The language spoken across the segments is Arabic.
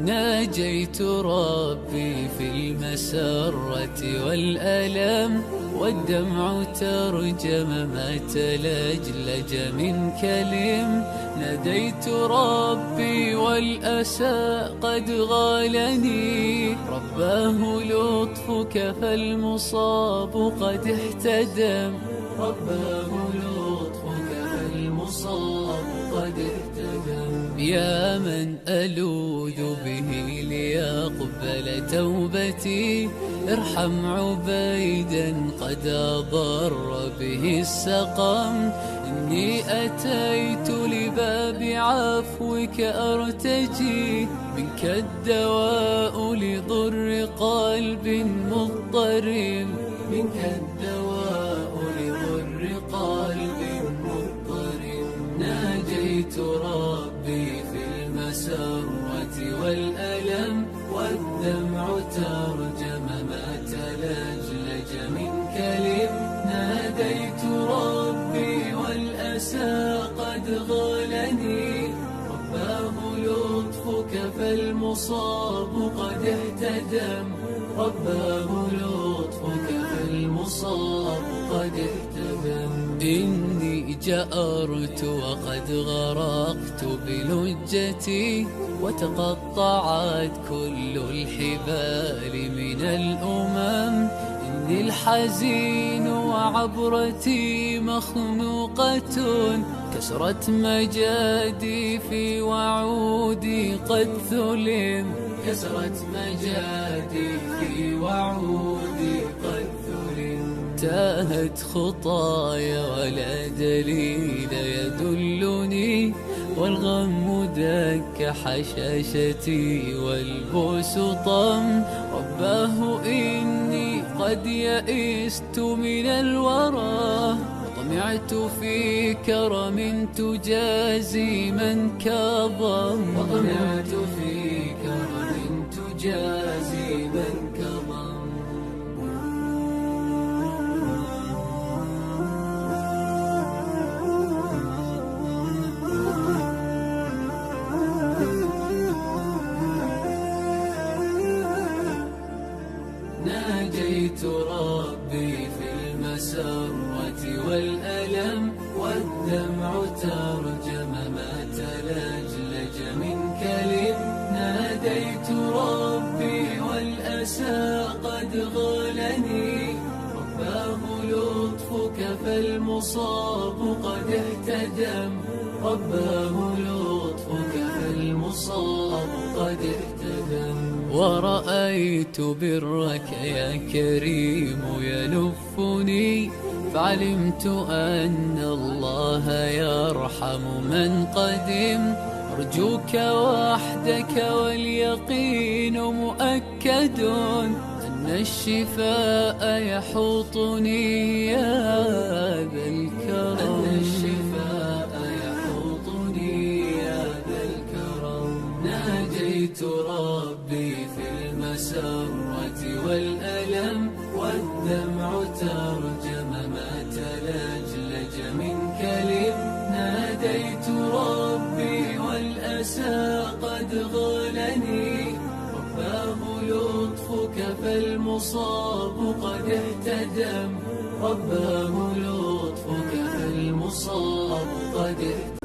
ناجيت ربي في المسرة والألم، والدمع ترجم ما تلجلج من كلم. ناديت ربي والأسى قد غالني، رباه لطفك فالمصاب قد احتدم. رباه لطفك فالمصاب قد احتدم. يا من ألوذ به ليقبل توبتي، ارحم عبيدا قد أضر به السقم. إني أتيت لباب عفوك أرتجي، منك الدواء لضر قلب مضطرب. منك الدواء لضر قلب مضطرب. ناجيت ربي في المسرة والألم، والدمع ترجم ما تلجلج من كلم. ناديت ربي والأسى قد غالني، رباه لطفك فالمصاب قد احتدم. رباه لطفك فالمصاب قد احتدم. إني جأرت وقد غرقت بلجتي، وتقطعت كل الحبال من الأمم. إني الحزين وعبرتي مخنوقة، كسرت مجاديفي وعودي قد ثلم. كسرت مجاديفي وعودي قد ثلم. تاهت خطايا ولا دليل يدلني، والغم دك حشاشتي والبؤس طم. رباه إني قد يئست من الورى، وطمعت في كرم تجازي من كظم. وطمعت في كرم تجازي من كظم. ناجيت ربي في المسرة والألم، والدمع ترجم ما تلجلج من كلم. ناديت ربي والأسى قد غالني، رباه لطفك فالمصاب قد احتدم. رباه لطفك فالمصاب قد احتدم. ورأيت برك يا كريم يلفني، فعلمت أن الله يرحم من قدم. أرجوك وحدك واليقين مؤكد، أن الشفاء يحوطني يا ذا الكرم. أن الشفاء يحوطني يا ذا الكرم. ناجيت ربي في المسرة والألم، والدمع ترجم ما تلجلج من كلم. ناديت ربي والأسى قد غالني، رباه لطفك فالمصاب قد احتدم. رباه لطفك فالمصاب قد احتدم.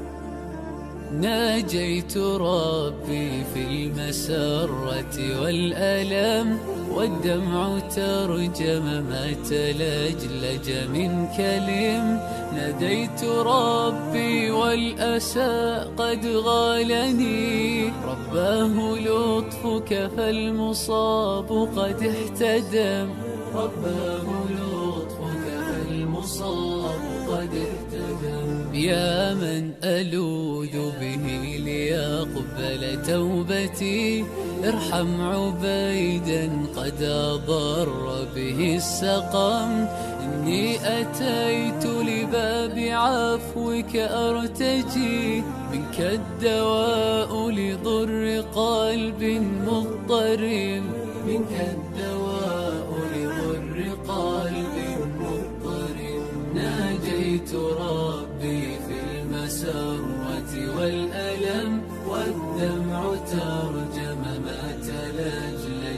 ناجيت ربي في المسرة والألم، والدمع ترجم ما تلجلج من كلم. ناديت ربي والأسى قد غالني، رباه لطفك فالمصاب قد احتدم. رباه لطفك فالمصاب قد احتدم. يا من ألوذ به ليقبل توبتي، ارحم عبيدا قد أضر به السقم. إني أتيت لباب عفوك أرتجي، منك الدواء لضر قلب مضطرب. منك الدواء لضر قلب مضطرب. ناجيت ربي في المسرة والألم، والدمع ترجم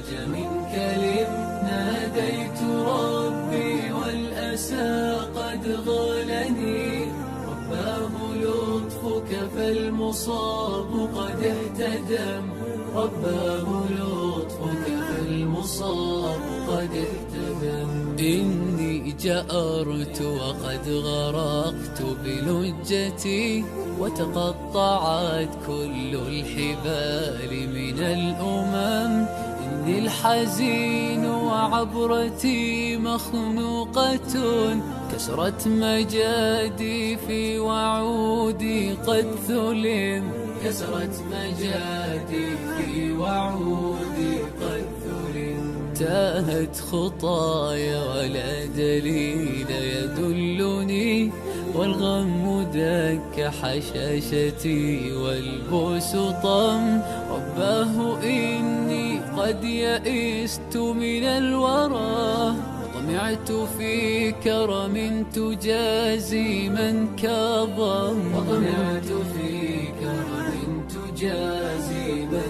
أدلج من كلم. ناديت ربي والأسى قد غالني، رباه لطفك فالمصاب قد اهتدم، رباه لطفك فالمصاب قد اهتدم. إني جأرت وقد غرقت بلجتي، وتقطعت كل الحبال من الأمم. إني الحزين وعبرتي مخنوقة، كسرت مجاديفي وعودي قد ثلم، كسرت مجاديفي وعودي قد ثلم. تاهت خطايا ولا دليل يدلني، والغم دك حشاشتي والبؤس طم. رباه إني قد يئست من الورى، وطمعت في كرم تجازي من كظم، وطمعت في كرم تجازي من